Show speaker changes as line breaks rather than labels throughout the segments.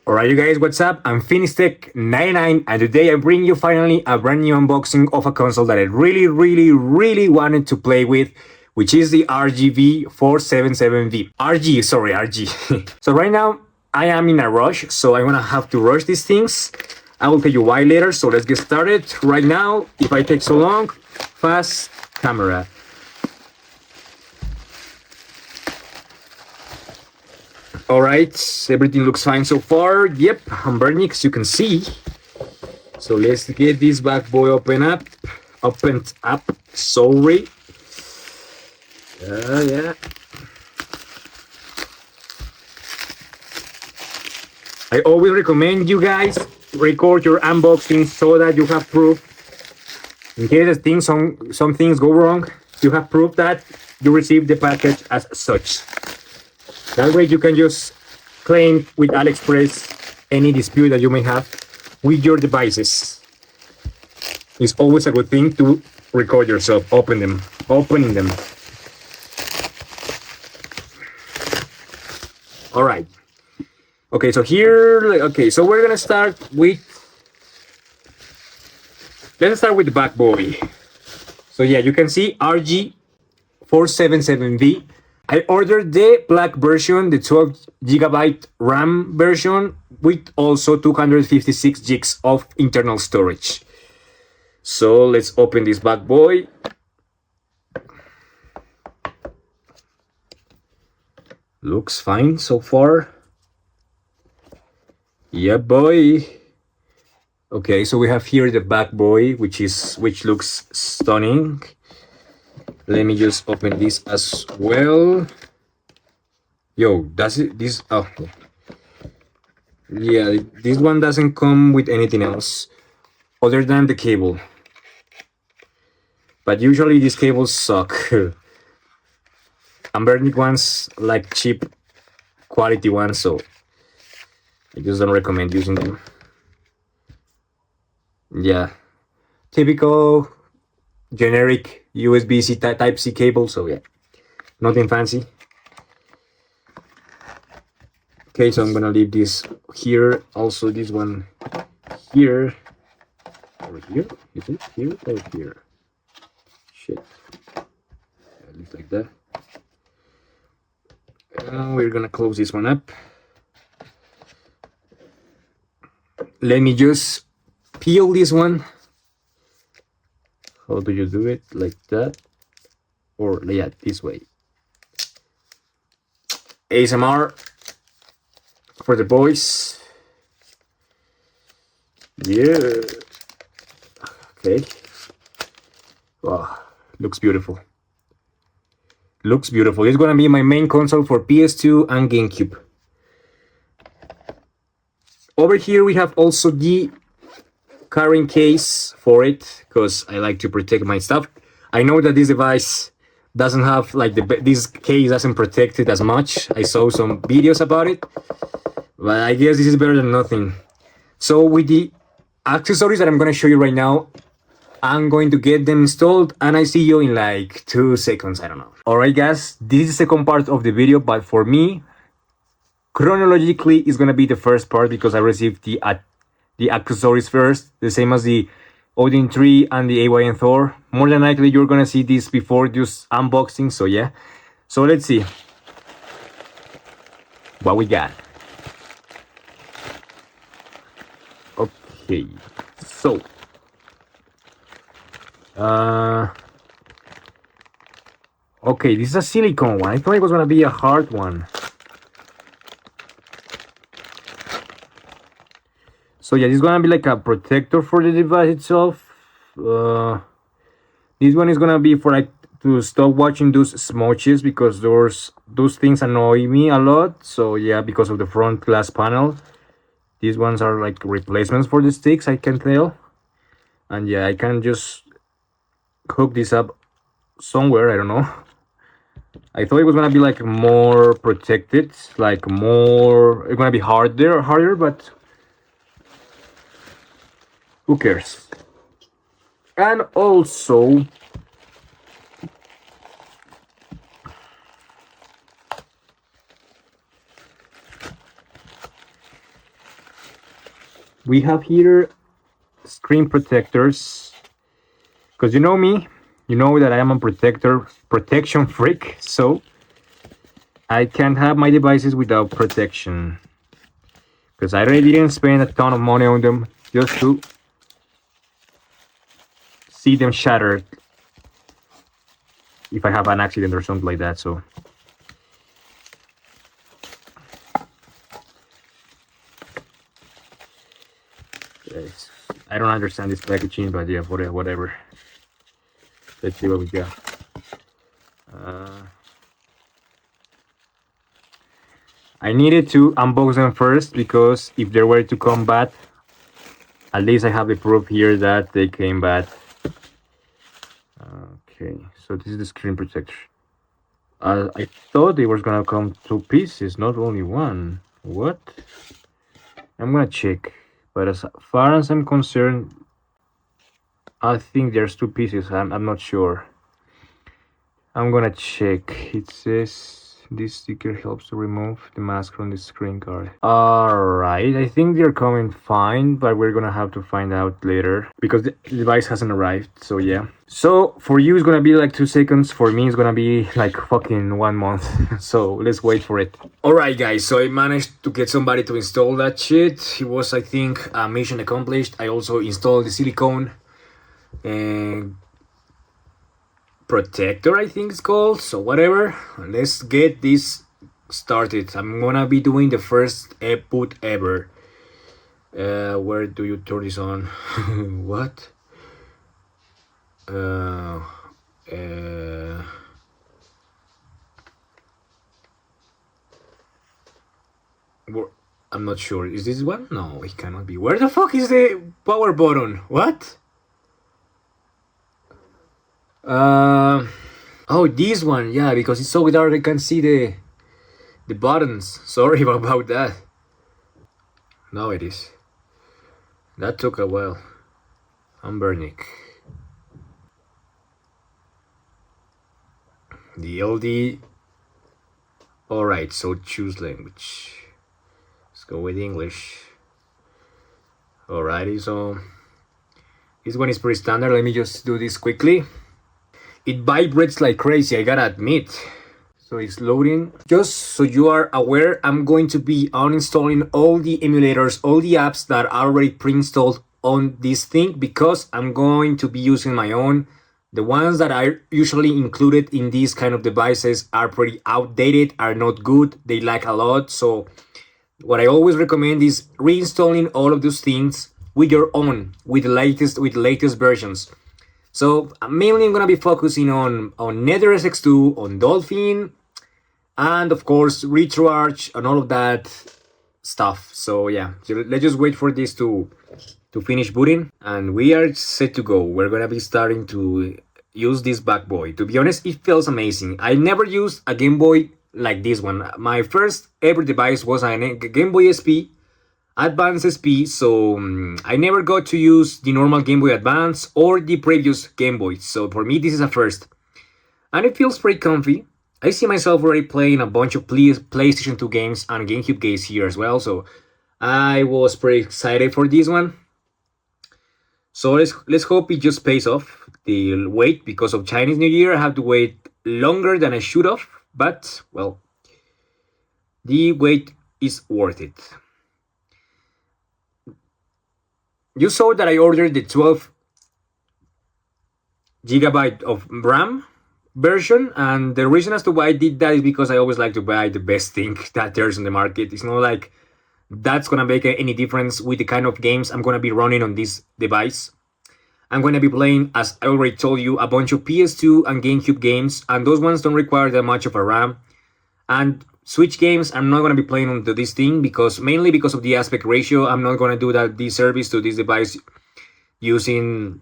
Alright you guys, what's up? I'm Finistech99 and today I bring you finally a brand new unboxing of a console that I really wanted to play with, which is the RGV477V. RG. So right now I am in a rush, so I'm gonna have to rush these things. I will tell you why later, so let's get started. Right now, if I take so long, fast camera. Alright, everything looks fine so far. Yep, Anbernic, as you can see. So let's get this bad boy opened up. Sorry. Yeah. I always recommend you guys record your unboxing so that you have proof. In case some things go wrong, you have proof that you received the package as such. That way you can just claim with AliExpress any dispute that you may have with your devices. It's always a good thing to record yourself opening them. All right. Okay, so so we're gonna start with. Let's start with the back boy. So yeah, you can see RG477V. I ordered the black version, the 12GB RAM version, with also 256 gigs of internal storage. So let's open this bad boy. Looks fine so far. Yeah, boy. Okay, so we have here the back boy, which looks stunning. Let me just open this as well. Yo, yeah, this one doesn't come with anything else other than the cable. But usually these cables suck. Anbernic ones like cheap quality ones, so I just don't recommend using them. Yeah, typical generic USB-C Type-C cable, so yeah, nothing fancy. Okay, so I'm gonna leave this here. Also, this one here, or here. Is it here or here? Shit. At least like that. We're gonna close this one up. Let me just peel this one. How do you do it? Like that? Or yeah, this way. ASMR for the boys. Yeah. Okay. Wow, looks beautiful. Looks beautiful. It's gonna be my main console for PS2 and GameCube. Over here we have also the carrying case for it, because I like to protect my stuff. I know that this device doesn't have like this case doesn't protect it as much. I saw some videos about it, but I guess this is better than nothing. So with the accessories that I'm going to show you right now, I'm going to get them installed and I see you in like 2 seconds. I don't know. Alright guys, this is the second part of the video, but for me, chronologically, it's going to be the first part because I received the accessories first, the same as the Odin 3 and the AYN Thor. More than likely, you're gonna see this before this unboxing, so yeah. So let's see what we got. Okay, so okay, this is a silicone one. I thought it was gonna be a hard one. So yeah, this is gonna be like a protector for the device itself. This one is gonna be for like to stop watching those smudges, because those things annoy me a lot. So yeah, because of the front glass panel, these ones are like replacements for the sticks, I can tell. And yeah, I can just hook this up somewhere, I don't know. I thought it was gonna be like more protected, like it's gonna be harder, but who cares? And also, we have here screen protectors, because you know me, you know that I am a protection freak, so I can't have my devices without protection, because I already didn't spend a ton of money on them just to see them shattered if I have an accident or something like that. So I don't understand this packaging, but yeah, whatever. Let's see what we got. I needed to unbox them first, because if they were to come bad, at least I have the proof here that they came bad. Okay, so this is the screen protector. I thought they was gonna come 2 pieces, not only one. What? I'm gonna check, but as far as I'm concerned, I think there's 2 pieces. I'm not sure. I'm gonna check. It says this sticker helps to remove the mask from the screen guard. Alright, I think they're coming fine, but we're gonna have to find out later, because the device hasn't arrived, so yeah. So for you it's gonna be like 2 seconds, for me it's gonna be like fucking 1 month. So let's wait for it. Alright guys, so I managed to get somebody to install that shit. It was, I think, a mission accomplished. I also installed the silicone and protector, I think it's called, so whatever. Let's get this started. I'm gonna be doing the first boot ever. Where do you turn this on? What? I'm not sure. Is this one? No, it cannot be. Where the fuck is the power button? What? Oh, this one, yeah, because it's so dark I can't see the buttons. Sorry about that. Now it is. That took a while. Anbernic. The LD. Alright, so choose language. Let's go with English. Alrighty, so this one is pretty standard. Let me just do this quickly. It vibrates like crazy, I gotta admit. So it's loading. Just so you are aware, I'm going to be uninstalling all the emulators, all the apps that are already pre-installed on this thing, because I'm going to be using my own. The ones that are usually included in these kind of devices are pretty outdated, are not good, they lack a lot. So what I always recommend is reinstalling all of those things with your own, with the latest versions. So mainly I'm gonna be focusing on NetherSX2, on Dolphin, and of course RetroArch and all of that stuff. So yeah, so let's just wait for this to finish booting, and we are set to go. We're gonna be starting to use this bad boy. To be honest, it feels amazing. I never used a Game Boy like this one. My first ever device was a Game Boy SP, Advance SP, so I never got to use the normal Game Boy Advance or the previous Game Boy, so for me this is a first. And it feels pretty comfy. I see myself already playing a bunch of PlayStation 2 games and GameCube games here as well, so I was pretty excited for this one. So let's hope it just pays off. The wait, because of Chinese New Year, I have to wait longer than I should have, but well, the wait is worth it. You saw that I ordered the 12 gigabyte of RAM version, and the reason as to why I did that is because I always like to buy the best thing that there's on the market. It's not like that's gonna make any difference with the kind of games I'm gonna be running on this device. I'm gonna be playing, as I already told you, a bunch of PS2 and GameCube games, and those ones don't require that much of a RAM. And Switch games, I'm not going to be playing on this thing, mainly because of the aspect ratio. I'm not going to do that disservice to this device using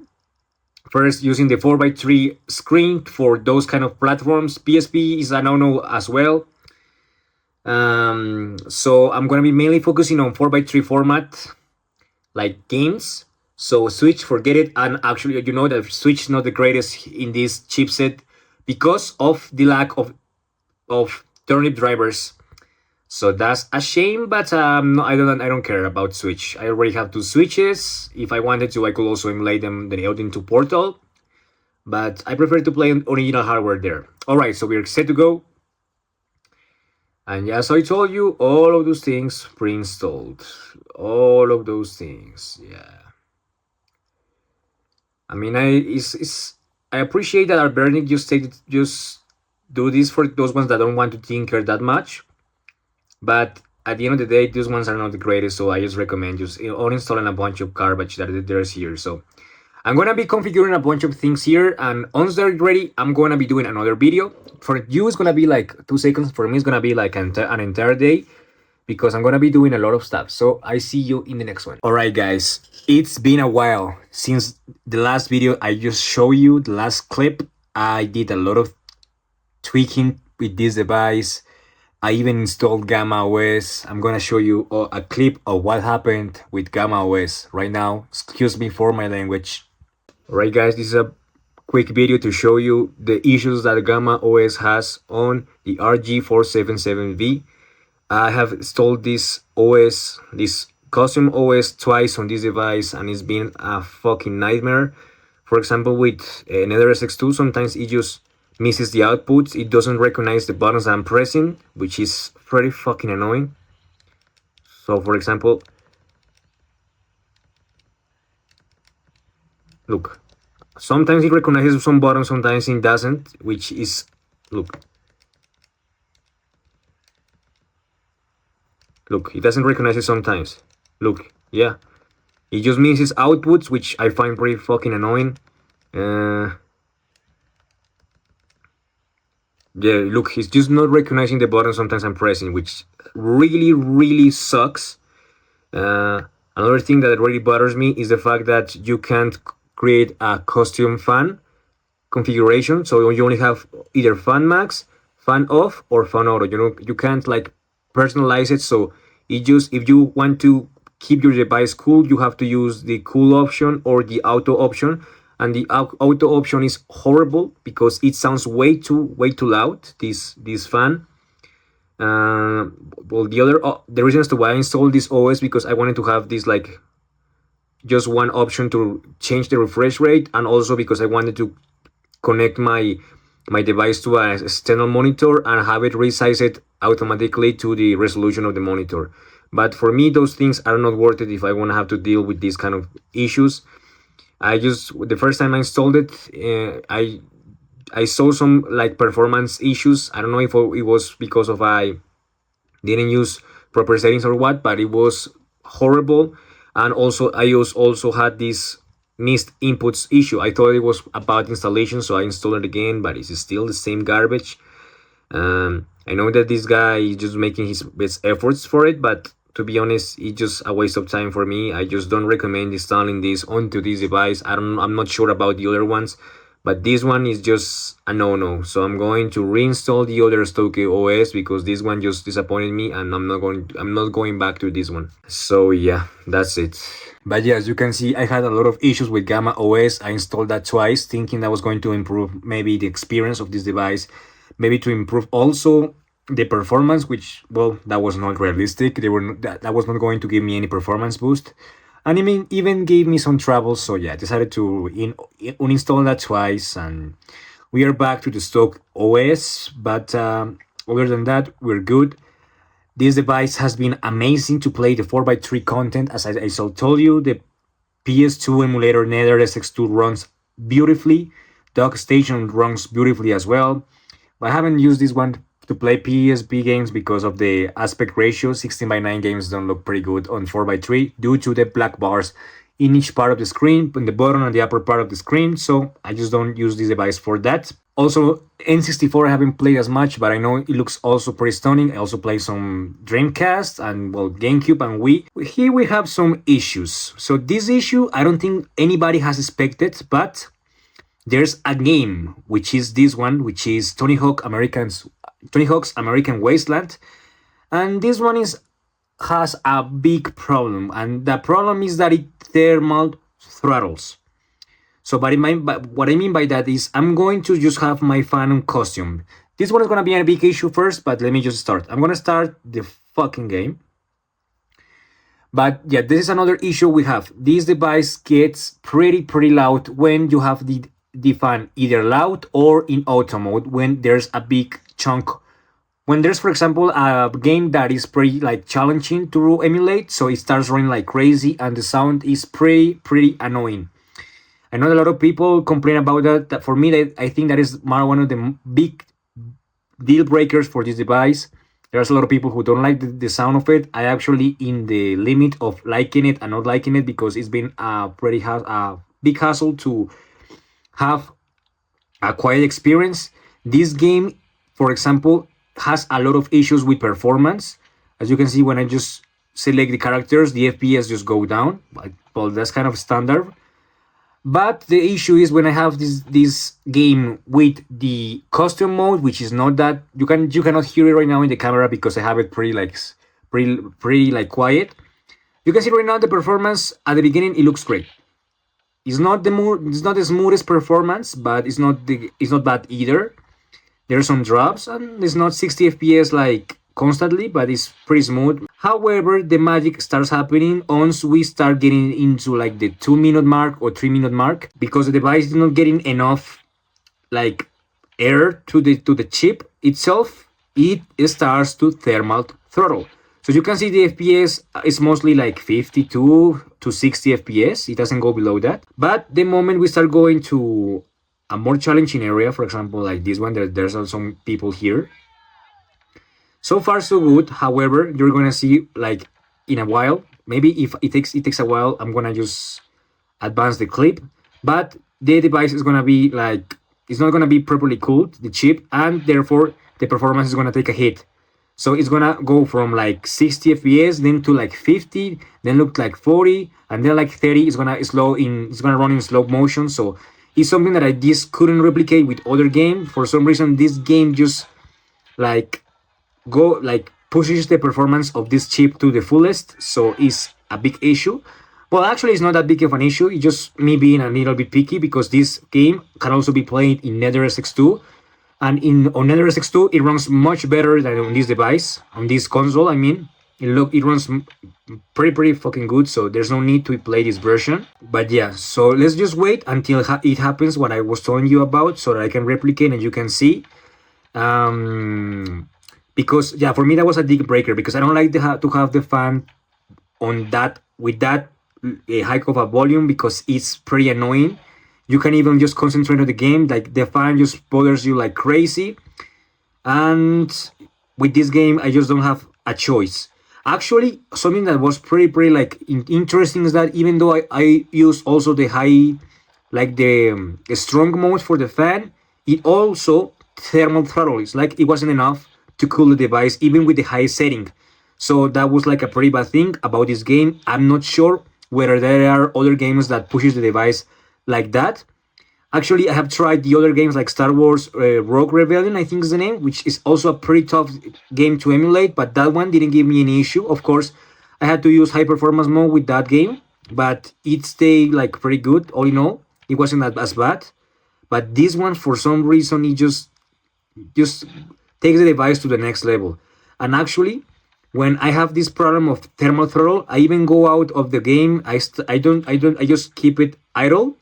the 4x3 screen for those kind of platforms. PSP is a no-no as well. So I'm going to be mainly focusing on 4x3 format, like games. So Switch, forget it. And actually, you know that Switch is not the greatest in this chipset because of the lack of turnip drivers. So that's a shame, but no, I don't care about Switch. I already have two Switches. If I wanted to, I could also emulate them out into Portal, but I prefer to play on original hardware there. All right, so we're set to go. And as I told you, all of those things pre-installed. All of those things, yeah. I mean, I appreciate that Anbernic just do this for those ones that don't want to tinker that much. But at the end of the day, these ones are not the greatest, so I just recommend just uninstalling a bunch of garbage that there's here. So I'm gonna be configuring a bunch of things here, and once they're ready, I'm gonna be doing another video. For you, it's gonna be like 2 seconds. For me, it's gonna be like an entire day, because I'm gonna be doing a lot of stuff. So I see you in the next one. All right, guys, it's been a while since the last video I just showed you, the last clip. I did a lot of tweaking with this device. I even installed GammaOS. I'm gonna show you a clip of what happened with GammaOS right now. Excuse me for my language. Alright guys, this is a quick video to show you the issues that GammaOS has on the RG477V. I have installed this OS, this custom OS twice on this device, and it's been a fucking nightmare. For example, with Nether SX2, sometimes it just misses the outputs. It doesn't recognize the buttons I'm pressing, which is pretty fucking annoying. So for example, look, sometimes it recognizes some buttons, sometimes it doesn't, which is, look, it doesn't recognize it sometimes. Look, yeah, it just misses outputs, which I find pretty fucking annoying. Yeah, look, he's just not recognizing the button sometimes I'm pressing, which really sucks. Another thing that really bothers me is the fact that you can't create a custom fan configuration, so you only have either fan max, fan off, or fan auto. You know, you can't like personalize it, so it just, if you want to keep your device cool, you have to use the cool option or the auto option. And the auto option is horrible because it sounds way too loud, this fan. Well, the reason as to why I installed this OS, because I wanted to have this like just one option to change the refresh rate, and also because I wanted to connect my device to an external monitor and have it resize it automatically to the resolution of the monitor. But for me, those things are not worth it if I want to have to deal with these kind of issues. The first time I installed it, I saw some like performance issues. I don't know if it was because of I didn't use proper settings or what, but it was horrible. And also I also had this missed inputs issue. I thought it was about installation, so I installed it again, but it's still the same garbage. I know that this guy is just making his best efforts for it, but to be honest, it's just a waste of time for me. I just don't recommend installing this onto this device. I'm not sure about the other ones, but this one is just a no-no. So I'm going to reinstall the other stock OS because this one just disappointed me, and I'm not going back to this one. So yeah, that's it. But yeah, as you can see, I had a lot of issues with GammaOS. I installed that twice, thinking that was going to improve maybe the experience of this device, maybe to improve also the performance, which, well, that was not realistic. That was not going to give me any performance boost, and even gave me some trouble. So yeah, I decided to uninstall that twice, and we are back to the stock OS. But other than that, we're good. This device has been amazing to play the 4x3 content. As I told you, the PS2 emulator Nether SX2 runs beautifully. Dock Station runs beautifully as well. But I haven't used this one to play PSP games because of the aspect ratio. 16:9 games don't look pretty good on 4x3 due to the black bars in each part of the screen, in the bottom and the upper part of the screen, so I just don't use this device for that. Also, N64 I haven't played as much, but I know it looks also pretty stunning. I also play some Dreamcast and, well, GameCube and Wii. Here we have some issues. So this issue, I don't think anybody has expected, but there's a game, which is this one, which is Tony Hawk's American Wasteland, and this one has a big problem, and the problem is that it thermal throttles. So what I mean by that is I'm going to just have my fan on custom. This one is gonna be a big issue first, but let me just start. I'm gonna start the fucking game. But yeah, this is another issue we have. This device gets pretty loud when you have the fan either loud or in auto mode when there's a big chunk. When there's, for example, a game that is pretty like challenging to emulate, so it starts running like crazy and the sound is pretty annoying. I know a lot of people complain about that for me, I think that is one of the big deal breakers for this device. There's a lot of people who don't like the sound of it. I actually in the limit of liking it and not liking it because it's been a big hassle to have a quiet experience. This game, for example, has a lot of issues with performance. As you can see, when I just select the characters, the FPS just go down. Well, that's kind of standard. But the issue is when I have this game with the custom mode, which is not that you cannot hear it right now in the camera because I have it pretty like quiet. You can see right now the performance at the beginning, it looks great. It's not the smoothest performance, but it's not bad either. There are some drops and it's not 60 FPS like constantly, but it's pretty smooth. However, the magic starts happening once we start getting into like the 2-minute mark or 3-minute mark, because the device is not getting enough like air to the chip itself. It starts to thermal throttle. So you can see the FPS is mostly like 52 to 60 FPS. It doesn't go below that. But the moment we start going to a more challenging area, for example, like this one, there's some people here. So far so good. However, you're gonna see like in a while, maybe if it takes a while, I'm gonna just advance the clip, but the device is gonna be like, it's not gonna be properly cooled, the chip, and therefore the performance is gonna take a hit. So it's gonna go from like 60 FPS, then to like 50, then look like 40, and then like 30. It's gonna run in slow motion. So it's something that I just couldn't replicate with other games. For some reason, this game just like pushes the performance of this chip to the fullest, so it's a big issue. Well, actually, it's not that big of an issue. It's just me being a little bit picky because this game can also be played in NetherSX2, and on NetherSX2 it runs much better than on this device, on this console. I mean, it runs pretty fucking good. So there's no need to play this version. But yeah, so let's just wait until it happens what I was telling you about, so that I can replicate and you can see. Because yeah, for me that was a deal breaker because I don't like to have the fan on that with that hike of a volume because it's pretty annoying. You can even just concentrate on the game, like the fan just bothers you like crazy. And with this game, I just don't have a choice. Actually, something that was pretty like interesting is that even though I use also the high, like the strong mode for the fan, it also thermal throttle. It's like it wasn't enough to cool the device even with the high setting. So that was like a pretty bad thing about this game. I'm not sure whether there are other games that pushes the device like that. Actually, I have tried the other games like Star Wars Rogue Rebellion, I think is the name, which is also a pretty tough game to emulate, but that one didn't give me any issue. Of course, I had to use high performance mode with that game, but it stayed like pretty good. All in all, it wasn't as bad. But this one, for some reason, it just takes the device to the next level. And actually, when I have this problem of thermal throttle, I even go out of the game. I just keep it idle,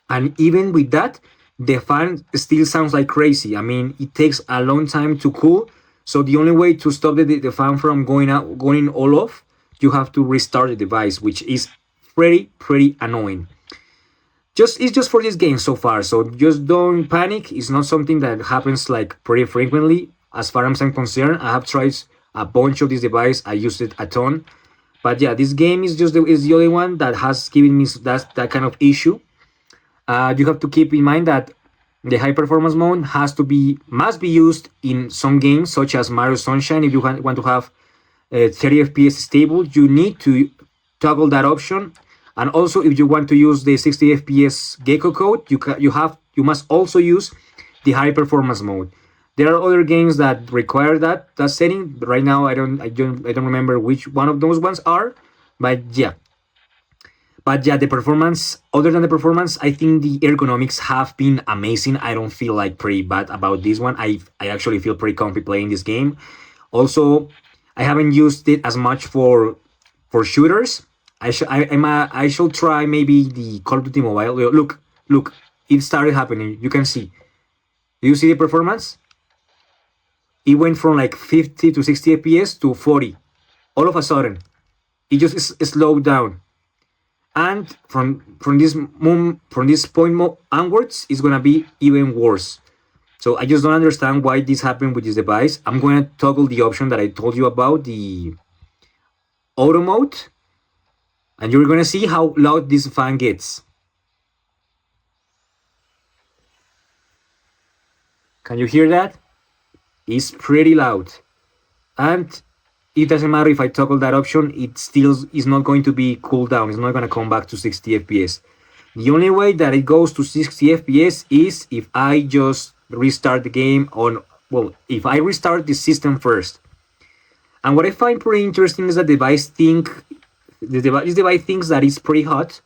and even with that, the fan still sounds like crazy. I mean, it takes a long time to cool. So the only way to stop the fan from going all off, you have to restart the device, which is pretty annoying. It's just for this game so far, so just don't panic. It's not something that happens like pretty frequently. As far as I'm concerned, I have tried a bunch of this device. I used it a ton, but yeah, this game is the only one that has given me that kind of issue. You have to keep in mind that the high performance mode must be used in some games such as Mario Sunshine. If you want to have 30 FPS stable, you need to toggle that option. And also, if you want to use the 60 FPS Gecko code, you must also use the high performance mode. There are other games that require that setting. Right now, I don't remember which one of those ones are, but yeah. But yeah, the performance, other than the performance, I think the ergonomics have been amazing. I don't feel like pretty bad about this one. I actually feel pretty comfy playing this game. Also, I haven't used it as much for shooters. I should try maybe the Call of Duty Mobile. Look, it started happening. You can see. Do you see the performance? It went from like 50 to 60 FPS to 40. All of a sudden, it just slowed down. And from this point onwards, it's gonna be even worse. So I just don't understand why this happened with this device. I'm going to toggle the option that I told you about, the auto mode, and you're going to see how loud this fan gets. Can you hear that? It's pretty loud. And it doesn't matter if I toggle that option, it still is not going to be cooled down. It's not going to come back to 60 FPS. The only way that it goes to 60 FPS is if I just restart the game on, well, if I restart the system first. And what I find pretty interesting is that this device thinks that it's pretty hot,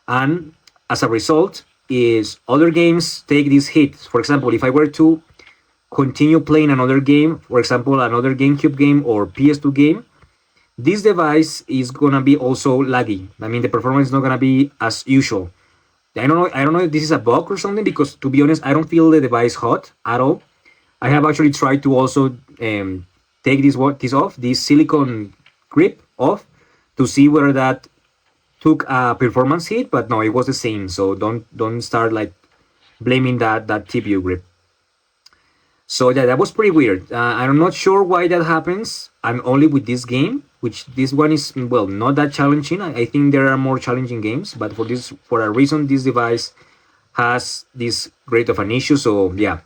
and as a result is other games take this hit. For example, if I were to continue playing another game, for example another GameCube game or PS2 game, this device is gonna be also laggy. I mean, the performance is not gonna be as usual. I don't know if this is a bug or something, because to be honest, I don't feel the device hot at all. I have actually tried to also take this silicone grip off, to see whether that took a performance hit, but no, it was the same. So don't start like blaming that TPU grip. So yeah, that was pretty weird. I'm not sure why that happens. I'm only with this game, which this one is, well, not that challenging. I think there are more challenging games, but for a reason, this device has this great of an issue. So yeah,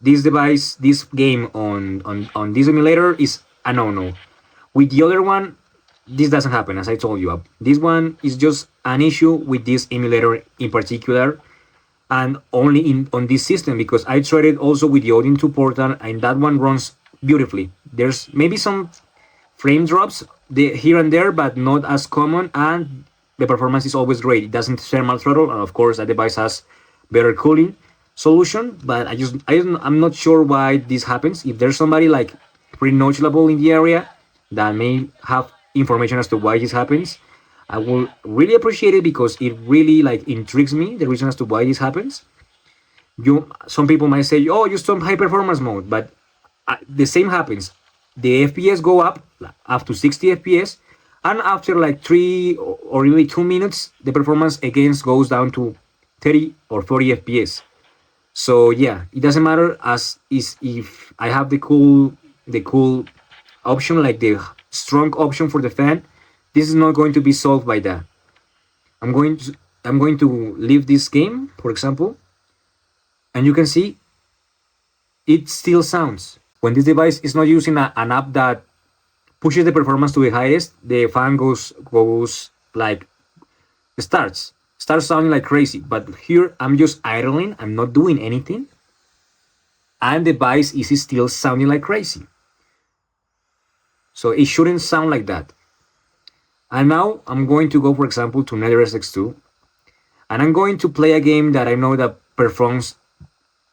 this game on this emulator is a no-no. With the other one, this doesn't happen, as I told you. This one is just an issue with this emulator in particular, and only on this system, because I tried it also with the Odin 2 portal, and that one runs beautifully. There's maybe some frame drops here and there, but not as common, and the performance is always great. It doesn't thermal throttle, and of course that device has better cooling solution, but I'm not sure why this happens. If there's somebody like pretty knowledgeable in the area that may have information as to why this happens, I will really appreciate it, because it really like intrigues me, the reason as to why this happens. Some people might say, oh, you stop high performance mode, but the same happens. The FPS go up to 60 FPS, and after like 3 or even 2 minutes, the performance again goes down to 30 or 40 FPS. So yeah, it doesn't matter if I have the cool option, like the strong option for the fan. This is not going to be solved by that. I'm going to leave this game, for example, and you can see it still sounds. When this device is not using an app that pushes the performance to the highest, the fan goes like starts sounding like crazy. But here I'm just idling, I'm not doing anything, and the device is still sounding like crazy. So it shouldn't sound like that. And now I'm going to go, for example, to NetherSX2, and I'm going to play a game that I know that performs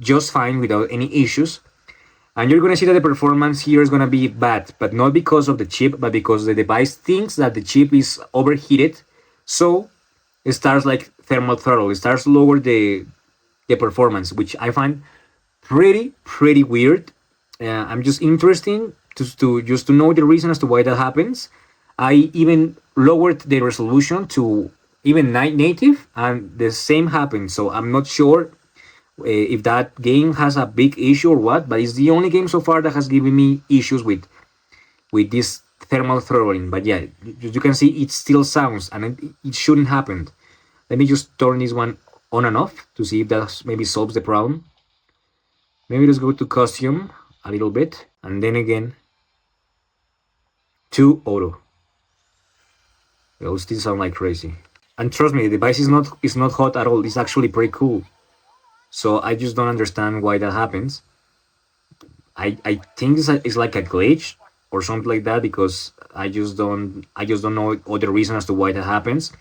just fine without any issues. And you're going to see that the performance here is going to be bad, but not because of the chip, but because the device thinks that the chip is overheated. So it starts like thermal throttle. It starts to lower the performance, which I find pretty weird. I'm just interested to know the reason as to why that happens. I even lowered the resolution to even native, and the same happened. So I'm not sure if that game has a big issue or what, but it's the only game so far that has given me issues with this thermal throttling. But yeah, you can see it still sounds, and it shouldn't happen. Let me just turn this one on and off to see if that maybe solves the problem. Maybe let's go to custom a little bit, and then again to auto. It will still sound like crazy. And trust me, the device is not hot at all. It's actually pretty cool. So I just don't understand why that happens. I think it's like a glitch or something like that, because I just don't know other reason as to why that happens.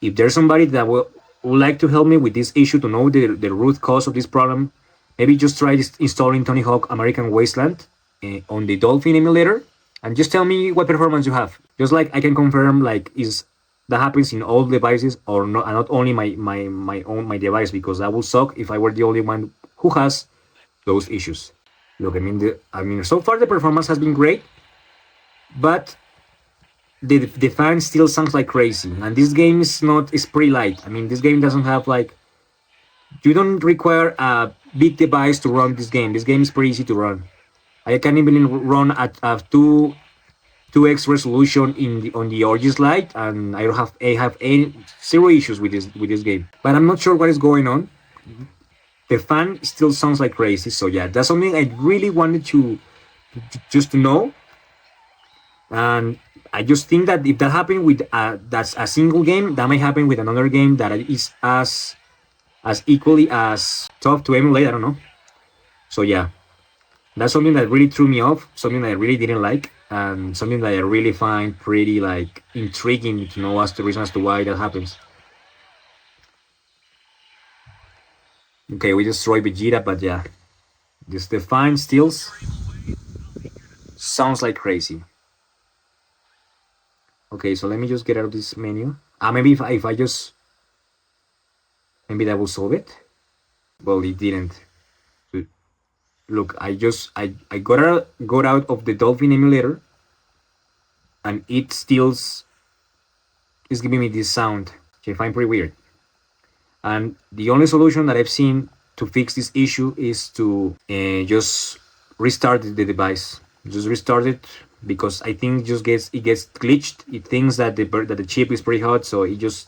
If there's somebody that would like to help me with this issue, to know the root cause of this problem, maybe just try installing Tony Hawk American Wasteland on the Dolphin emulator, and just tell me what performance you have. Just like I can confirm, like, is that happens in all devices or not, and not only my device, because that would suck if I were the only one who has those issues. Look, I mean, so far the performance has been great, but the fan still sounds like crazy. And this game is pretty light. I mean, this game doesn't have like, you don't require a big device to run this game. This game is pretty easy to run. I can even run at 2x resolution on the RG slide, and I have any zero issues with this game. But I'm not sure what is going on. The fan still sounds like crazy. So yeah, that's something I really wanted to just to know. And I just think that if that happened with that's a single game, that might happen with another game that is as equally as tough to emulate. I don't know. So yeah, that's something that really threw me off, something that I really didn't like, and something that I really find pretty like intriguing to know as the reason as to why that happens. Okay, we destroyed Vegeta, but yeah, this the fine stills sounds like crazy. Okay, so let me just get out of this menu. Maybe if I just, maybe that will solve it. Well, it didn't. Look, I got out of the Dolphin emulator, and it still is giving me this sound, which I find pretty weird. And the only solution that I've seen to fix this issue is to just restart the device. Just restart it, because I think it gets glitched. It thinks that the chip is pretty hot, so it just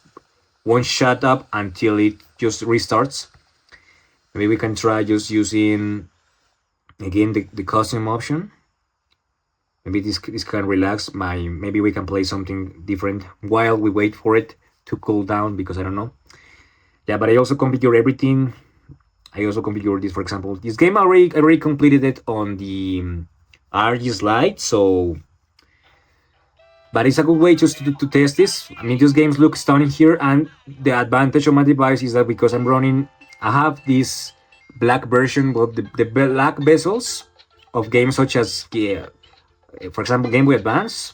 won't shut up until it just restarts. Maybe we can try just using again the custom option. Maybe this can relax maybe we can play something different while we wait for it to cool down, because I don't know. Yeah, but I also configure everything. I also configure this, for example, this game I already completed it on the RG slide, so, but it's a good way just to test this. I mean, these games look stunning here, and the advantage of my device is that because I have this black version of the black bezels of games such as, for example, Game Boy Advance,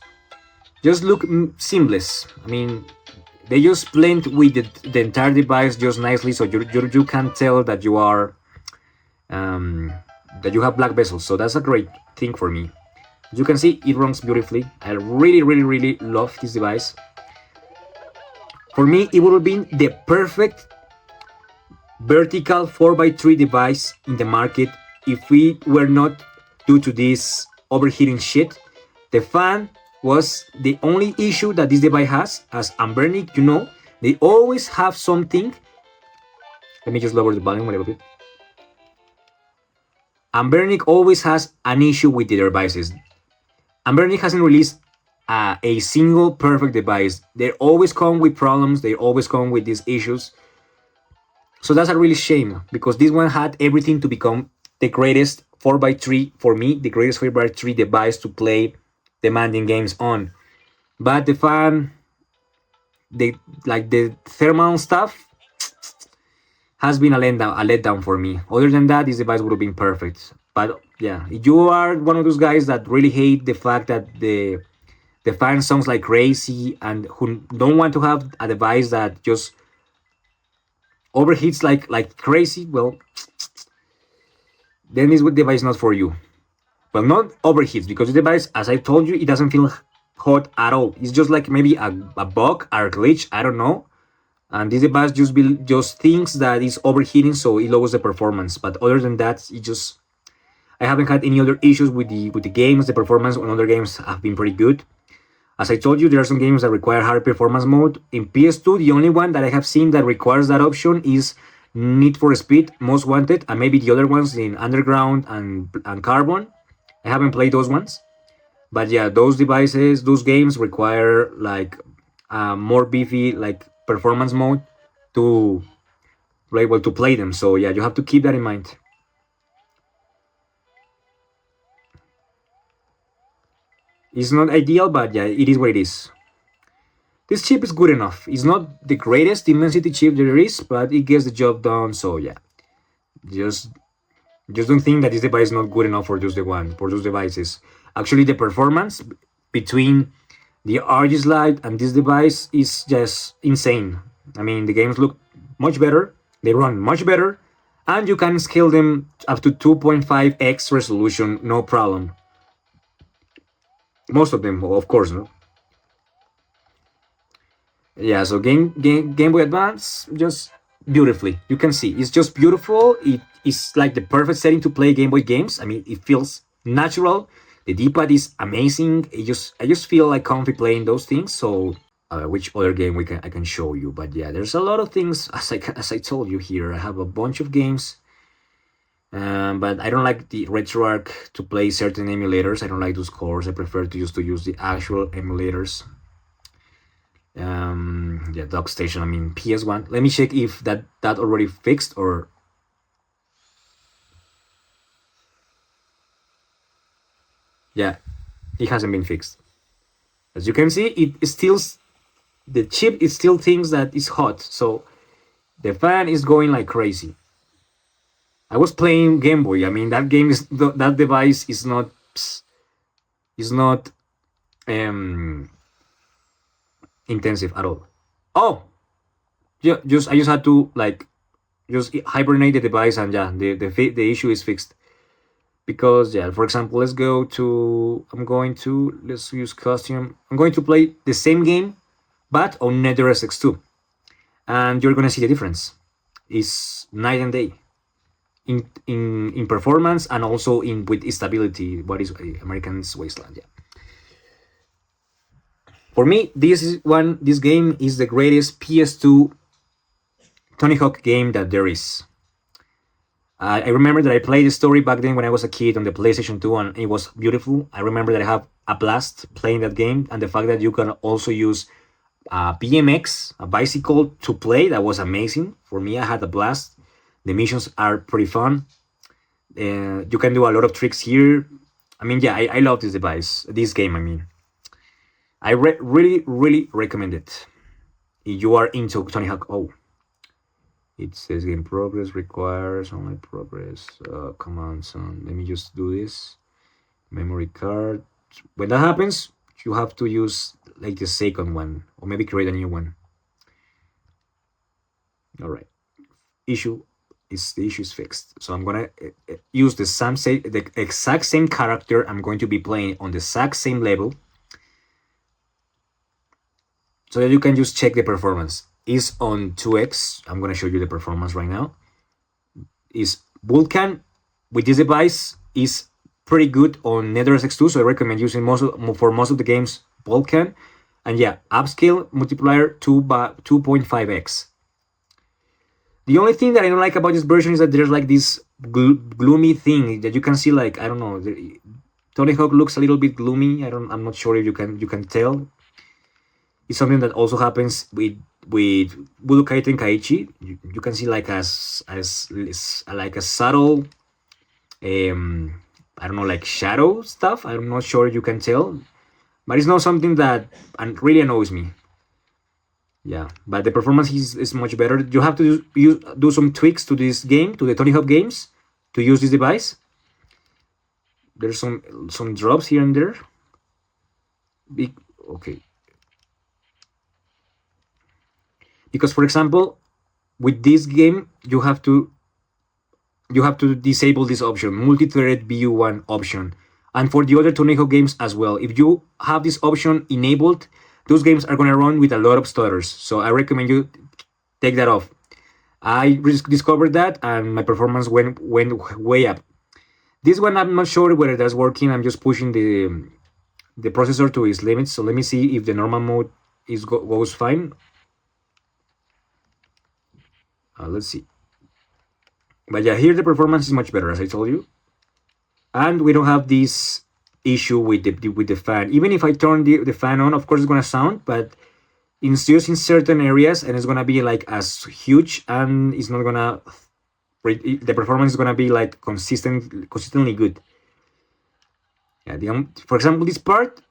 just look seamless. I mean, they just blend with the entire device just nicely, so you can't tell that you are that you have black bezels. So that's a great thing for me. As you can see, it runs beautifully. I really love this device. For me, it would have been the perfect vertical 4x3 device in the market if we were not due to this overheating shit. The fan was the only issue that this device has. As Anbernic, they always have something. Let me just lower the volume a little bit. Anbernic always has an issue with their devices. Anbernic hasn't released a single perfect device. They always come with problems. They always come with these issues. So that's a really shame, because this one had everything to become the greatest 4x3 for me, the greatest 4x3 device to play demanding games on. But the fan, the thermal stuff has been a letdown for me. Other than that, this device would have been perfect. But yeah, if you are one of those guys that really hate the fact that the fan sounds like crazy, and who don't want to have a device that just overheats like crazy, well, then this device is not for you. Well, not overheats, because the device, as I told you, it doesn't feel hot at all. It's just like maybe a bug or a glitch, I don't know. And this device just thinks that it's overheating, so it lowers the performance. But other than that, I haven't had any other issues with the games. The performance on other games have been pretty good. As I told you, there are some games that require higher performance mode. In PS2, the only one that I have seen that requires that option is Need for Speed Most Wanted, and maybe the other ones in Underground and Carbon. I haven't played those ones. But yeah, those games require like more beefy like performance mode to be able to play them. So yeah, you have to keep that in mind. It's not ideal, but yeah, it is what it is. This chip is good enough. It's not the greatest Dimensity chip there is, but it gets the job done. So yeah, just don't think that this device is not good enough for just the one for those devices. Actually, the performance between the RG Slide and this device is just insane. I mean, the games look much better, they run much better, and you can scale them up to 2.5x resolution, no problem. Most of them, of course, no. Yeah, so Game Boy Advance, just beautifully. You can see it's just beautiful. It is like the perfect setting to play Game Boy games. I mean, it feels natural. The D-pad is amazing. I just feel like comfy playing those things. So which other game I can show you? But yeah, there's a lot of things as I told you here. I have a bunch of games, but I don't like the RetroArch to play certain emulators. I don't like those cores. I prefer to use the actual emulators. Yeah, Dock Station. I mean PS1. Let me check if that already fixed or. Yeah, it hasn't been fixed. As you can see, it still the chip is still thinks that it's hot, so the fan is going like crazy. I was playing Game Boy. I mean that game is that device is not intensive at all. Oh, yeah, I just had to like just hibernate the device and yeah, the issue is fixed. Because yeah, for example, let's use costume. I'm going to play the same game, but on NetherSX2, and you're gonna see the difference. It's night and day in performance and also in with stability. What is American Wasteland? Yeah. For me, this game is the greatest PS2 Tony Hawk game that there is. I remember that I played the story back then when I was a kid on the PlayStation 2 and it was beautiful. I remember that I have a blast playing that game, and the fact that you can also use BMX, a bicycle, to play, that was amazing. For me, I had a blast. The missions are pretty fun. You can do a lot of tricks here. I mean, yeah, I love this game, I mean. I really, really recommend it. If you are into Tony Hawk. Oh. It says game progress requires online progress. Come on, son. Let me just do this. Memory card. When that happens, you have to use like the second one, or maybe create a new one. All right. The issue is fixed. So I'm gonna use the exact same character. I'm going to be playing on the exact same level, so that you can just check the performance. Is on 2x. I'm going to show you the performance right now. Is Vulkan with this device is pretty good on NetherSX2, so I recommend using for most of the games Vulkan. And yeah, upscale multiplier 2.5x. The only thing that I don't like about this version is that there's like this gloomy thing that you can see. Like, I don't know, Tony Hawk looks a little bit gloomy. I'm not sure if you can tell. It's something that also happens with Budokai Tenkaichi. You can see like as like a subtle I don't know, like shadow stuff. I'm not sure you can tell, but it's not something that really annoys me. Yeah, but the performance is much better. You have to do some tweaks to this game, to the Tony Hawk games, to use this device. There's some drops here and there. Okay. Because, for example, with this game, you have to disable this option, multi-threaded BU1 option, and for the other Tony Hawk games as well. If you have this option enabled, those games are gonna run with a lot of stutters. So I recommend you take that off. I discovered that, and my performance went way up. This one, I'm not sure whether that's working. I'm just pushing the processor to its limits. So let me see if the normal mode goes fine. Let's see. But yeah, here the performance is much better, as I told you, and we don't have this issue with the fan. Even if I turn the fan on, of course it's gonna sound, but it's just in certain areas, and it's gonna be like as huge, and it's not gonna. The performance is gonna be like consistently good. Yeah, for example, this part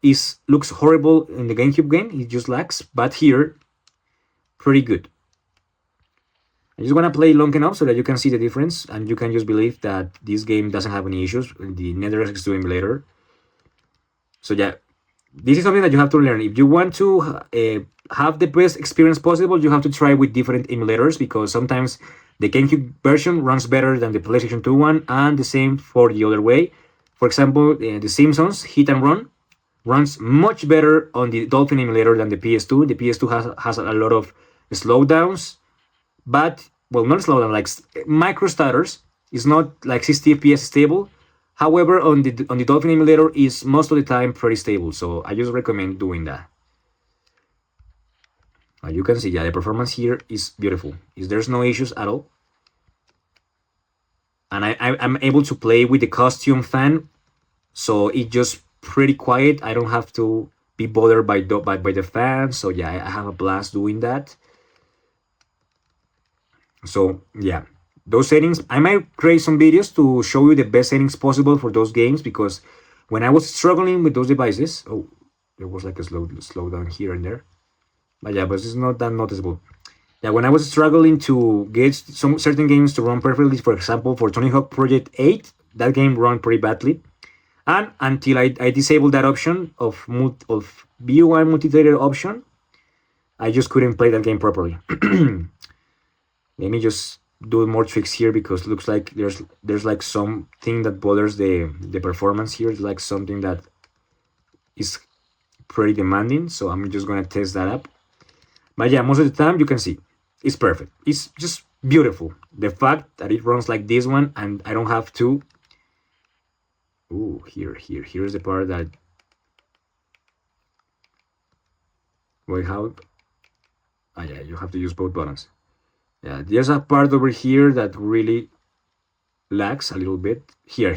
looks horrible in the GameCube game. It just lags, but here, pretty good. I just want to play long enough so that you can see the difference, and you can just believe that this game doesn't have any issues in the NetherX2 emulator. So yeah, this is something that you have to learn. If you want to have the best experience possible, you have to try with different emulators, because sometimes the GameCube version runs better than the PlayStation 2 one, and the same for the other way. For example, The Simpsons Hit and Run runs much better on the Dolphin emulator than the PS2. The PS2 has a lot of slowdowns, but, well, not slowdown, like micro stutters. It's not like 60 FPS stable. However, on the Dolphin emulator is most of the time pretty stable, so I just recommend doing that. You can see, yeah, the performance here is beautiful. There's no issues at all. And I'm able to play with the costume fan, so it's just pretty quiet. I don't have to be bothered by the fan. So yeah, I have a blast doing that. So yeah, those settings, I might create some videos to show you the best settings possible for those games, because when I was struggling with those devices, oh, there was like a slowdown here and there. But yeah, but it's not that noticeable. Yeah, when I was struggling to get some certain games to run perfectly, for example, for Tony Hawk Project 8, that game ran pretty badly. And until I disabled that option of BUI multi-threaded option, I just couldn't play that game properly. Let me just do more tricks here, because it looks like there's like something that bothers the performance here. It's like something that is pretty demanding, so I'm just gonna test that up. But yeah, most of the time you can see it's perfect. It's just beautiful. The fact that it runs like this one, and I don't have to. Ooh, here's the part that. Wait, how? Ah, yeah, you have to use both buttons. Yeah, there's a part over here that really lags a little bit. Here.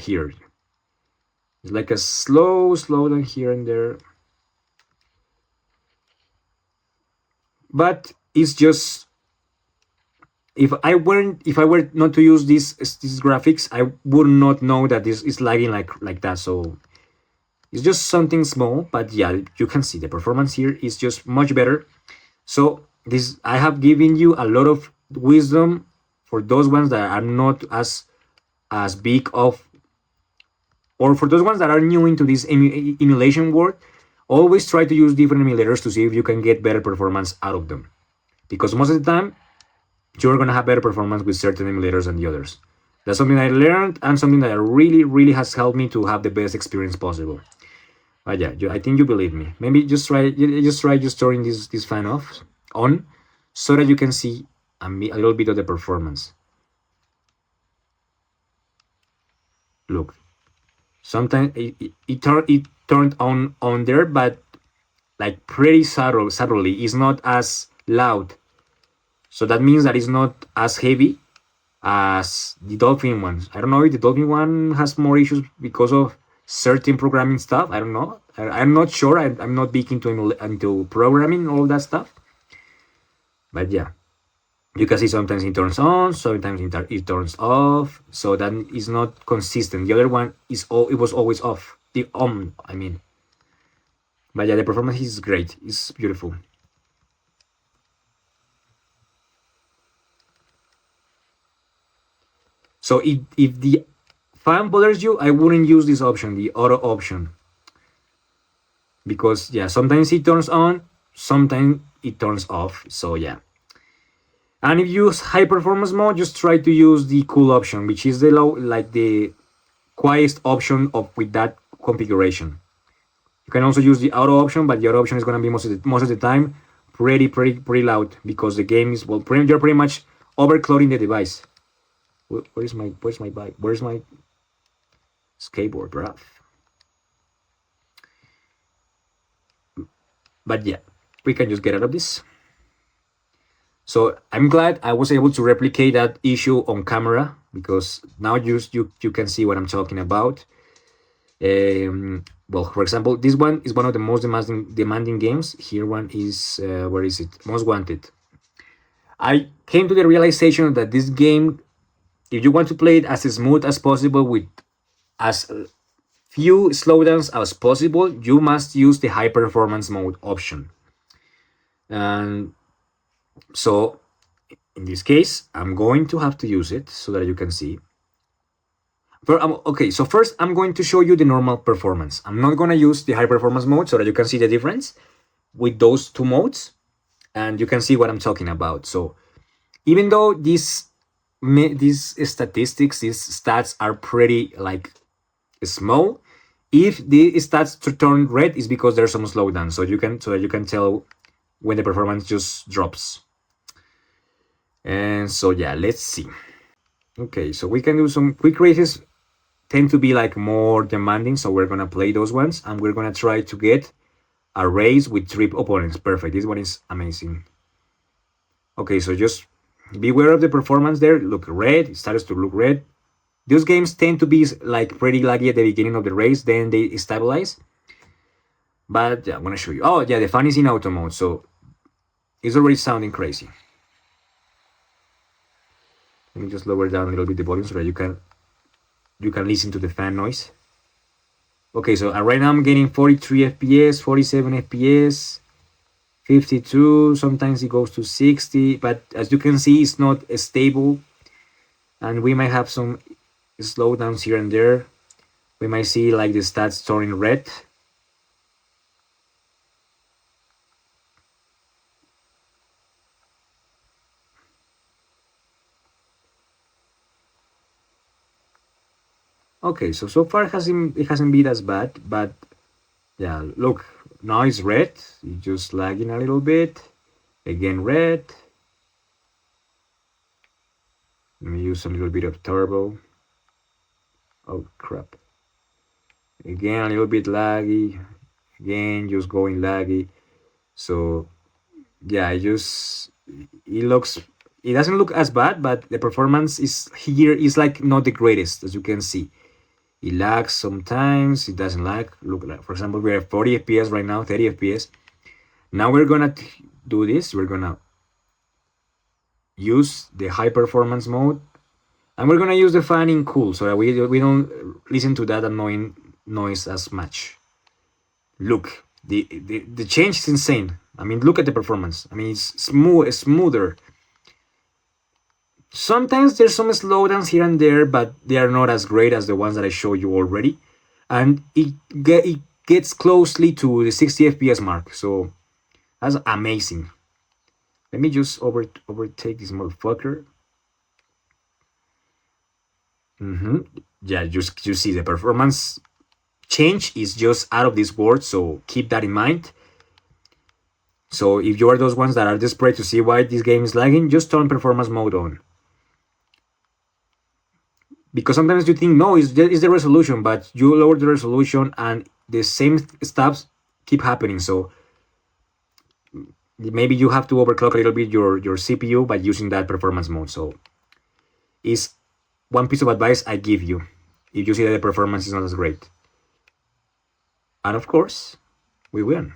It's like a slow down here and there. But it's just, if I were not to use these graphics, I would not know that this is lagging like that. So it's just something small, but yeah, you can see the performance here is just much better. So I have given you a lot of wisdom for those ones that are not as big of, or for those ones that are new into this emulation world. Always try to use different emulators to see if you can get better performance out of them, because most of the time you're gonna have better performance with certain emulators than the others. That's something I learned, and something that really has helped me to have the best experience possible. But yeah, I think you believe me. Maybe just try just turning this fan on, so that you can see a little bit of the performance. Look, sometimes it turned on there, but like pretty subtly. It's not as loud, so that means that it's not as heavy as the Dolphin ones. I don't know if the Dolphin one has more issues because of certain programming stuff. I don't know. I'm not sure. I'm not big into programming, all that stuff. But yeah, you can see sometimes it turns on, sometimes it turns off. So that is not consistent. The other one it was always off. I mean. But yeah, the performance is great. It's beautiful. So if the fan bothers you, I wouldn't use this option, the auto option. Because yeah, sometimes it turns on, sometimes it turns off. So yeah. And if you use high performance mode, just try to use the cool option, which is the quietest option with that configuration. You can also use the auto option, but the auto option is going to be most of the time pretty loud, because the game is, well, you're pretty much overclocking the device. Where's my bike? Where's my skateboard, bruh? But yeah, we can just get out of this. So I'm glad I was able to replicate that issue on camera, because now you can see what I'm talking about. Well, for example, this one is one of the most demanding games. Here one is, where is it? Most Wanted. I came to the realization that this game, if you want to play it as smooth as possible with as few slowdowns as possible, you must use the high performance mode option. And so in this case, I'm going to have to use it so that you can see. Okay, so first I'm going to show you the normal performance. I'm not going to use the high performance mode so that you can see the difference with those two modes, and you can see what I'm talking about. So even though these statistics, these stats are pretty like small, if the stats turn red, is because there's some slowdown. So you can tell when the performance just drops. And so yeah, let's see. Okay, so we can do some quick races. Tend to be like more demanding, so we're gonna play those ones, and we're gonna try to get a race with 3 opponents. Perfect. This one is amazing. Okay, so just beware of the performance there. Look, red. It starts to look red. Those games tend to be like pretty laggy at the beginning of the race, then they stabilize. But yeah, I'm gonna show you. Oh yeah, the fan is in auto mode, so it's already sounding crazy. Let me just lower down a little bit the volume so that you can listen to the fan noise. Okay, so right now I'm getting 43 FPS, 47 FPS, 52, sometimes it goes to 60, but as you can see, it's not stable, and we might have some slowdowns here and there. We might see like the stats turning red. Okay, so far it hasn't been as bad, but yeah, look, now it's red. It's just lagging a little bit. Again, red. Let me use a little bit of turbo. Oh crap. Again, a little bit laggy. Again, just going laggy. So yeah, it doesn't look as bad, but the performance is like not the greatest, as you can see. It lags sometimes, it doesn't lag. Look, like, for example, we're at 40 FPS right now, 30 FPS. Now we're gonna do this. We're gonna use the high performance mode, and we're gonna use the fan in cool so that we don't listen to that annoying noise as much. Look, the change is insane. I mean, look at the performance. I mean, it's smoother. Sometimes there's some slowdowns here and there, but they are not as great as the ones that I showed you already. And it gets closely to the 60 FPS mark, so that's amazing. Let me just overtake this motherfucker. Yeah, you see the performance change is just out of this world, so keep that in mind. So if you are those ones that are desperate to see why this game is lagging, just turn performance mode on. Because sometimes you think, no, it's the resolution, but you lower the resolution and the same stuff keep happening. So maybe you have to overclock a little bit your CPU by using that performance mode. So it's one piece of advice I give you if you see that the performance is not as great. And of course, we win.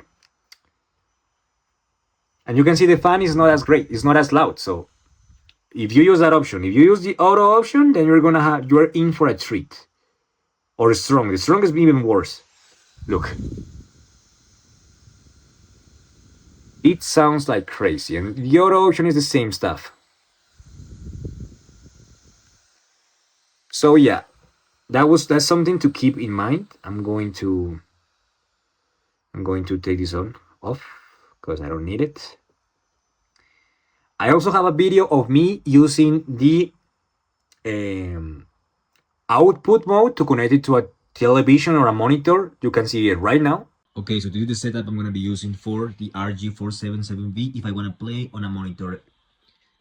And you can see the fan is not as great, it's not as loud. So if you use that option, if you use the auto option, then you're in for a treat. Or strong. The strong is even worse. Look. It sounds like crazy, and the auto option is the same stuff. So yeah, that's something to keep in mind. I'm going to take this off because I don't need it. I also have a video of me using the output mode to connect it to a television or a monitor. You can see it right now. Okay, so this is the setup I'm going to be using for the RG477V if I want to play on a monitor.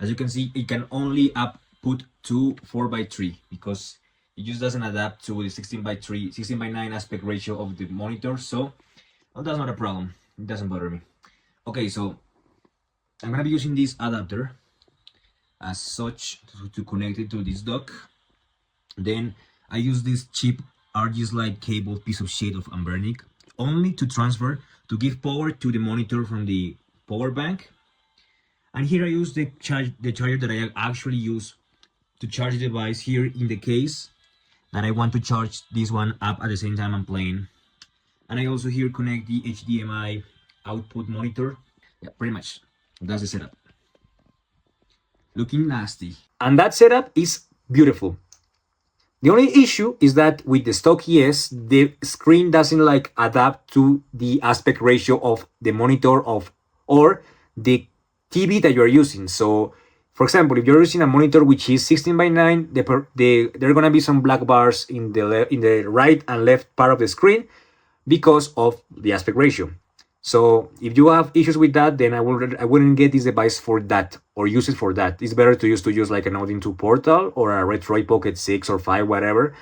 As you can see, it can only output to 4:3 because it just doesn't adapt to the 16:9 aspect ratio of the monitor. So well, that's not a problem. It doesn't bother me. Okay, so I'm going to be using this adapter as such to connect it to this dock. Then I use this cheap RG slide cable piece of shit of Anbernic only to give power to the monitor from the power bank. And here I use the charger that I actually use to charge the device here in the case. that I want to charge this one up at the same time I'm playing. And I also here connect the HDMI output monitor. Yeah, pretty much. That's the setup. Looking nasty. And that setup is beautiful. The only issue is that with the stock ES, the screen doesn't like adapt to the aspect ratio of the monitor of or the TV that you're using. So, for example, if you're using a monitor which is 16:9, there are gonna be some black bars in the right and left part of the screen because of the aspect ratio. So if you have issues with that, then I wouldn't get this device for that or use it for that. It's better to use like an Odin 2 Portal or a Retroid Pocket 6 or 5, whatever,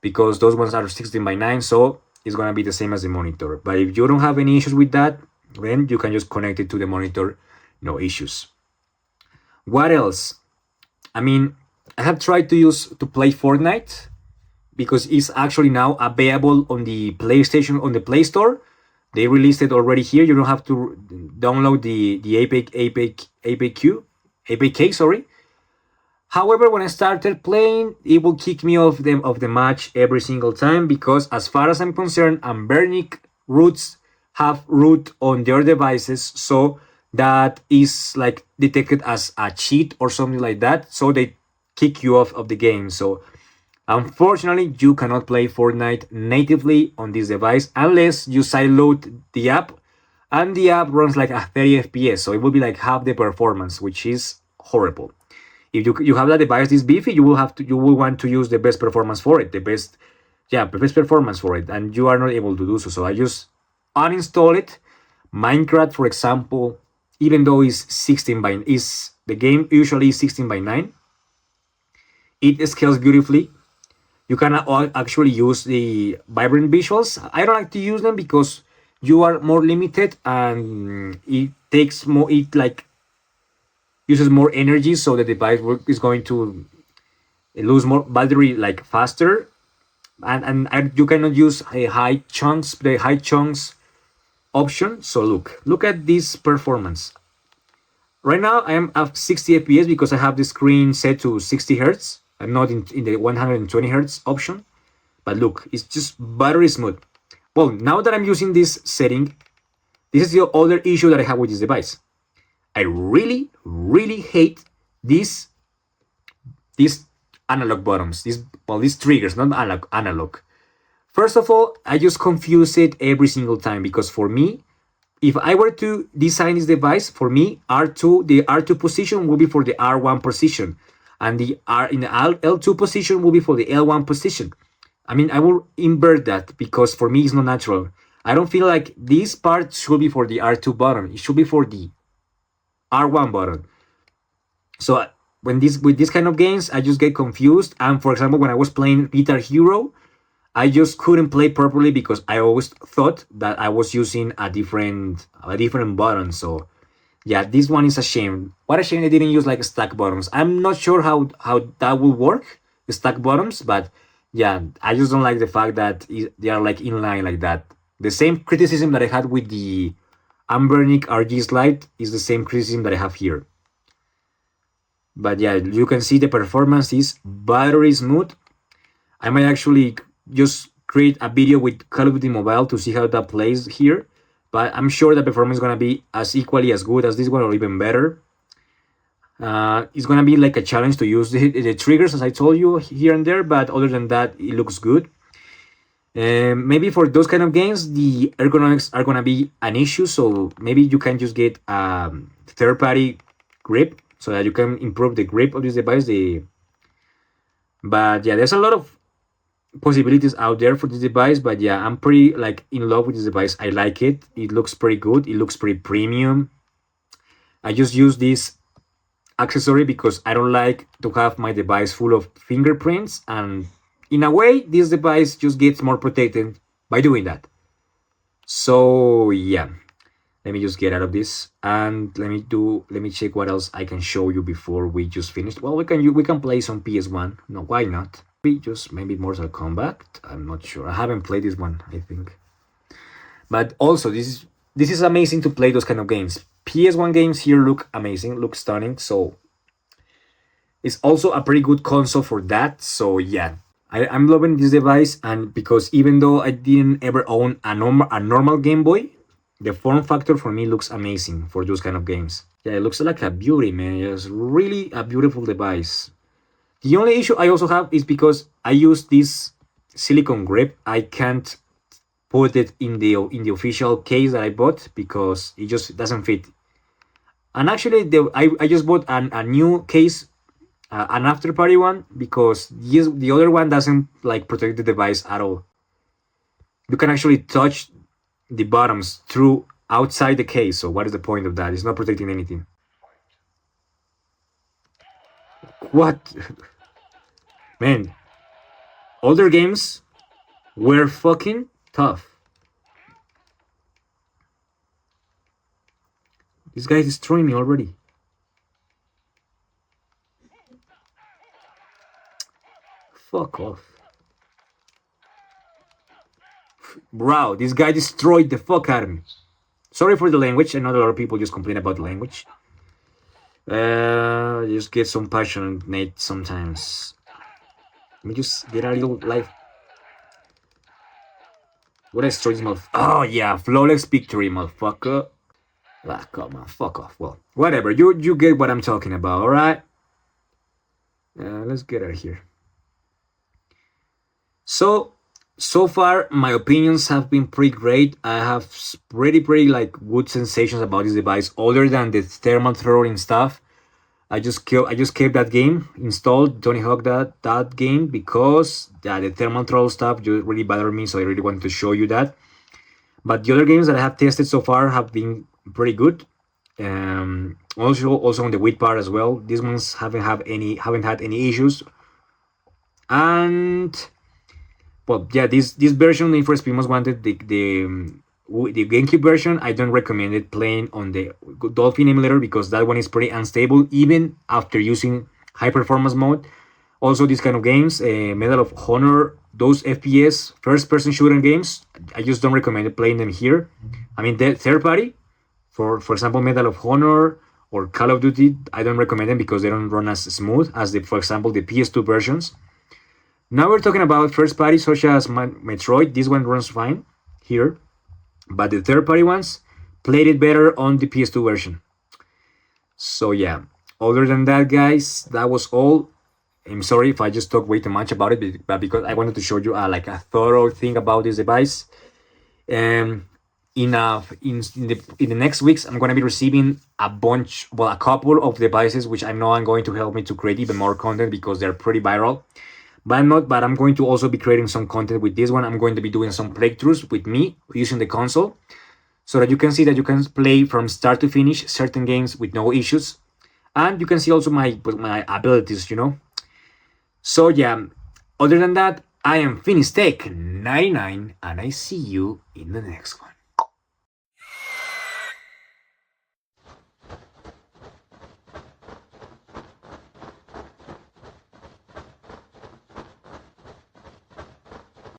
because those ones are 16:9, so it's gonna be the same as the monitor. But if you don't have any issues with that, then you can just connect it to the monitor, no issues. What else? I mean, I have tried to play Fortnite because it's actually now available on the PlayStation, on the Play Store. They released it already here. You don't have to download the APK, sorry. However, when I started playing, it will kick me off the match every single time because, as far as I'm concerned, Anbernic roots have root on their devices, so that is like detected as a cheat or something like that. So they kick you off of the game. So unfortunately, you cannot play Fortnite natively on this device unless you sideload the app, and the app runs like a 30 FPS, so it will be like half the performance, which is horrible. If you have that device this beefy, you will want to use the best performance for it, the best performance for it, and you are not able to do so. So I just uninstall it. Minecraft, for example, even though it's the game usually is 16:9, it scales beautifully. You can actually use the vibrant visuals. I don't like to use them because you are more limited and it takes more, it like uses more energy, so the device is going to lose more battery like faster, and you cannot use the high chunks option. So look at this performance. Right now I am at 60 FPS because I have the screen set to 60 Hz. I'm not in the 120 Hz option, but look, it's just buttery smooth. Well, now that I'm using this setting, this is the other issue that I have with this device. I really, really hate these analog buttons, these triggers, not analog. First of all, I just confuse it every single time because for me, if I were to design this device, for me, the R2 position will be for the R1 position, and the L2 position will be for the L1 position. I mean, I will invert that because for me it's not natural. I don't feel like this part should be for the R2 button. It should be for the R1 button. So with this kind of games, I just get confused. And for example, when I was playing Guitar Hero, I just couldn't play properly because I always thought that I was using a different button. So yeah, this one is a shame. What a shame they didn't use like stack buttons. I'm not sure how that will work, the stack buttons, but yeah, I just don't like the fact that they are like in line like that. The same criticism that I had with the Anbernic RG slide is the same criticism that I have here. But yeah, you can see the performance is buttery smooth. I might actually just create a video with Call of Duty Mobile to see how that plays here, but I'm sure the performance is gonna be as equally as good as this one or even better. It's gonna be like a challenge to use the triggers, as I told you, here and there, but other than that, it looks good. Maybe for those kind of games, the ergonomics are gonna be an issue, so maybe you can just get third-party grip so that you can improve the grip of this device. But yeah, there's a lot of possibilities out there for this device, but yeah, I'm pretty like in love with this device. I like it. It looks pretty good. It looks pretty premium. I just use this accessory because I don't like to have my device full of fingerprints, and in a way this device just gets more protected by doing that. So yeah, let me just get out of this and let me check what else I can show you before we just finish. Well, we can play some PS1. No, why not? Maybe Mortal Kombat. I'm not sure. I haven't played this one, I think. But also this is amazing to play those kind of games. PS1 games here look amazing, look stunning. So it's also a pretty good console for that. So yeah, I'm loving this device, and because even though I didn't ever own a normal Game Boy, the form factor for me looks amazing for those kind of games. Yeah, it looks like a beauty, man. It's really a beautiful device. The only issue I also have is because I use this silicone grip, I can't put it in the official case that I bought because it just doesn't fit. And actually, I just bought a new case, an after party one, because the other one doesn't like protect the device at all. You can actually touch the bottoms through outside the case. So what is the point of that? It's not protecting anything. What? Man, older games were fucking tough. This guy is destroying me already. Fuck off. Bro, this guy destroyed the fuck out of me. Sorry for the language. I know a lot of people just complain about the language. Just get some passionate sometimes. Let me just get a little life. What I destroyed this motherfucker. Oh yeah, flawless victory, motherfucker. Ah, come on, fuck off. Well, whatever. You get what I'm talking about, alright? Let's get out of here. So far, my opinions have been pretty great. I have pretty like good sensations about this device, other than the thermal throttling stuff. I just kept that game installed, Tony Hawk that game, because the thermal throttle stuff just really bothered me, so I really wanted to show you that. But the other games that I have tested so far have been pretty good. Also on the Wii part as well. These ones haven't had any issues. And well, yeah, this version, Need for Speed Most Wanted, the GameCube version, I don't recommend it playing on the Dolphin emulator because that one is pretty unstable even after using high performance mode. Also, these kind of games, Medal of Honor, those FPS first person shooter games, I just don't recommend playing them here. I mean, the third party, for example, Medal of Honor or Call of Duty, I don't recommend them because they don't run as smooth as for example, the PS2 versions. Now we're talking about first party such as Metroid. This one runs fine here, but the third party ones played it better on the PS2 version. So yeah, other than that, guys, that was all. I'm sorry if I just talked way too much about it, but because I wanted to show you like a thorough thing about this device. In the next weeks, I'm going to be receiving a couple of devices which I know are going to help me to create even more content because they're pretty viral. But I'm going to also be creating some content with this one. I'm going to be doing some playthroughs with me using the console so that you can see that you can play from start to finish certain games with no issues. And you can see also my abilities, you know. So yeah, other than that, I am Finistech99 and I see you in the next one.